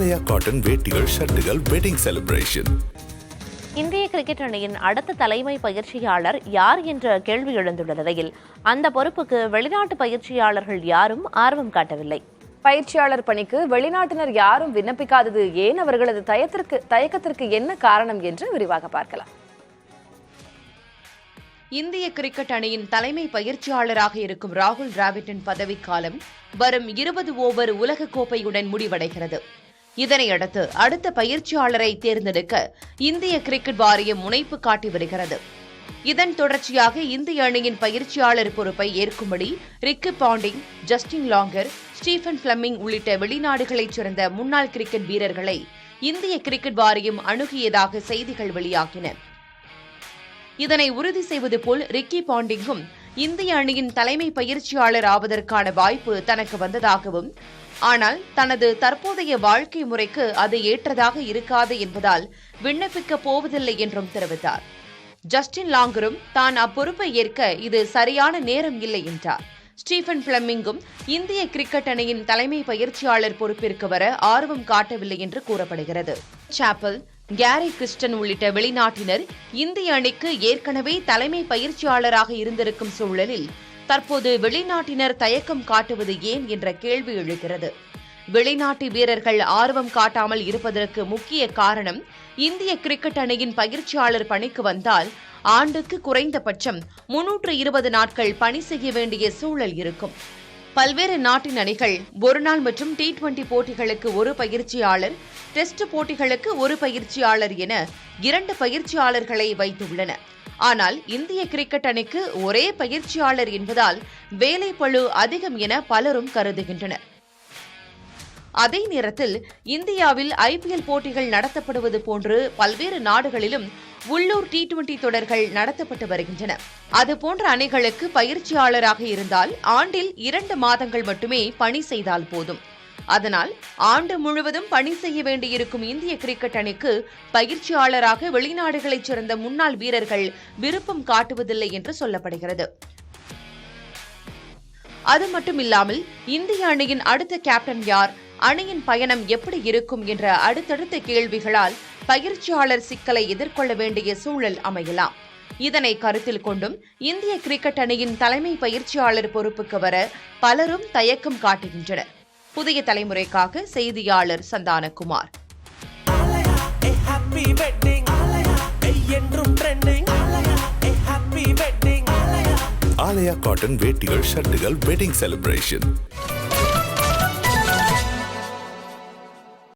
ஆலயா cotton வேட்டிகள், ஷர்ட்டுகள், wedding celebration. இந்திய கிரிக்கெட் அணியின் அடுத்த தலைமை பயிற்சியாளர் யார் என்ற கேள்வி எழுந்துள்ள நிலையில் அந்த பொறுப்புக்கு வெளிநாட்டு பயிற்சியாளர்கள் யாரும் ஆர்வம் காட்டவில்லை. பயிற்சியாளர் பணிக்கு வெளிநாட்டினர் யாரும் விண்ணப்பிக்காதது ஏன், அவர்களது தயக்கத்திற்கு என்ன காரணம் என்று விரிவாக பார்க்கலாம். இந்திய கிரிக்கெட் அணியின் தலைமை பயிற்சியாளராக இருக்கும் ராகுல் டிராவிட்டின் பதவிக்காலம் வரும் 20 ஓவர் உலகக்கோப்பையுடன் முடிவடைகிறது. இதனையடுத்து அடுத்த பயிற்சியாளரை தேர்ந்தெடுக்க இந்திய கிரிக்கெட் வாரியம் முனைப்பு காட்டி வருகிறது. இதன் தொடர்ச்சியாக இந்திய அணியின் பயிற்சியாளர் பொறுப்பை ஏற்கும்படி Ricky Ponting, Justin Langer, Stephen Fleming உள்ளிட்ட வெளிநாடுகளைச் சேர்ந்த முன்னாள் கிரிக்கெட் வீரர்களை இந்திய கிரிக்கெட் வாரியம் அணுகியதாக செய்திகள் வெளியாகின. இதனை உறுதி செய்வது போல் ரிக்கி பாண்டிங்கும் இந்திய அணியின் தலைமை பயிற்சியாளர் ஆவதற்கான வாய்ப்பு தனக்கு வந்ததாகவும், ஆனால் தனது தற்போதைய வாழ்க்கை முறைக்கு அது ஏற்றதாக இருக்காது என்பதால் விண்ணப்பிக்கப் போவதில்லை என்றும் தெரிவித்தார். ஜஸ்டின் லாங்கரும் தான் அப்பொறுப்பை ஏற்க இது சரியான நேரம் இல்லை என்றார். ஸ்டீஃபன் பிளமிங்கும் இந்திய கிரிக்கெட் அணியின் தலைமை பயிற்சியாளர் பொறுப்பிற்கு வர ஆர்வம் காட்டவில்லை என்று கூறப்படுகிறது. சாப்பல், கேரி கிறிஸ்டன் உள்ளிட்ட வெளிநாட்டினர் இந்திய அணிக்கு ஏற்கனவே தலைமை பயிற்சியாளராக இருந்திருக்கும் சூழலில் தற்போது வெளிநாட்டினர் தயக்கம் காட்டுவது ஏன் என்ற கேள்வி எழுகிறது. வெளிநாட்டு வீரர்கள் ஆர்வம் காட்டாமல் இருப்பதற்கு முக்கிய காரணம், இந்திய கிரிக்கெட் அணியின் பயிற்சியாளர் பணிக்கு வந்தால் ஆண்டுக்கு குறைந்தபட்சம் 320 நாட்கள் பணி செய்ய வேண்டிய சூழல் இருக்கும். பல்வேறு நாட்டின் அணிகள் ஒருநாள் மற்றும் T20 போட்டிகளுக்கு ஒரு பயிற்சியாளர், டெஸ்ட் போட்டிகளுக்கு ஒரு பயிற்சியாளர் என 2 பயிற்சியாளர்களை வைத்துள்ளன. ஆனால் இந்திய கிரிக்கெட் அணிக்கு ஒரே பயிற்சியாளர் என்பதால் வேலைப்பளு அதிகம் என பலரும் கருதுகின்றனர். அதே நேரத்தில் இந்தியாவில் IPL போட்டிகள் நடத்தப்படுவது போன்று பல்வேறு நாடுகளிலும் உள்ளூர் T20 தொடர்கள் நடத்தப்பட்டு வருகின்றன. அதுபோன்ற அணிகளுக்கு பயிற்சியாளராக இருந்தால் ஆண்டில் 2 மாதங்கள் மட்டுமே பணி செய்தால் போதும். அதனால் ஆண்டு முழுவதும் பணி செய்ய வேண்டியிருக்கும் இந்திய கிரிக்கெட் அணிக்கு பயிற்சியாளராக வெளிநாடுகளைச் சேர்ந்த முன்னாள் வீரர்கள் விருப்பம் காட்டுவதில்லை என்று சொல்லப்படுகிறது. அது மட்டுமில்லாமல் இந்திய அணியின் அடுத்த கேப்டன் யார், அணியின் பயணம் எப்படி இருக்கும் என்ற அடுத்தடுத்த கேள்விகளால் பயிற்சியாளர் சிக்கலை எதிர்கொள்ள வேண்டிய சூழல் அமையலாம். இதனை கருத்தில் கொண்டும் இந்திய கிரிக்கெட் அணியின் தலைமை பயிற்சியாளர் பொறுப்புக்கு வர பலரும் தயக்கம் காட்டுகின்றனர். புதிய தலைமுறைக்காக செய்தியாளர் சந்தானகுமார். ஆலயா காட்டன் வேட்டிகள், ஷர்ட்டுகள், வெட்டிங் செலிப்ரேஷன்.